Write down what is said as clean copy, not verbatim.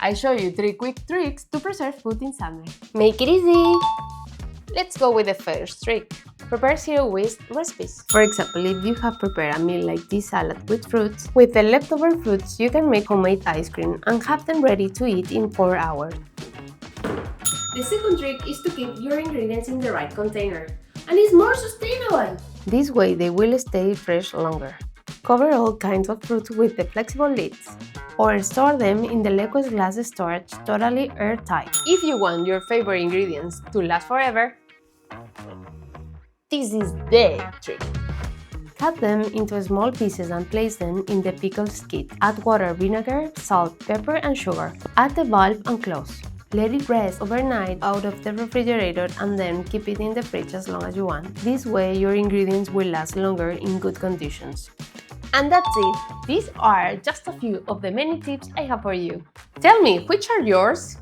I show you 3 quick tricks to preserve food in summer. Make it easy! Let's go with the first trick. Prepare zero waste recipes. For example, if you have prepared a meal like this salad with fruits, with the leftover fruits you can make homemade ice cream and have them ready to eat in 4 hours. The second trick is to keep your ingredients in the right container, and it's more sustainable! This way they will stay fresh longer. Cover all kinds of fruits with the flexible lids, or store them in the Lékué glass storage totally airtight. If you want your favorite ingredients to last forever, this is the trick. Cut them into small pieces and place them in the pickles kit. Add water, vinegar, salt, pepper and sugar. Add the bulb and close. Let it rest overnight out of the refrigerator and then keep it in the fridge as long as you want. This way your ingredients will last longer in good conditions. And that's it! These are just a few of the many tips I have for you. Tell me, which are yours?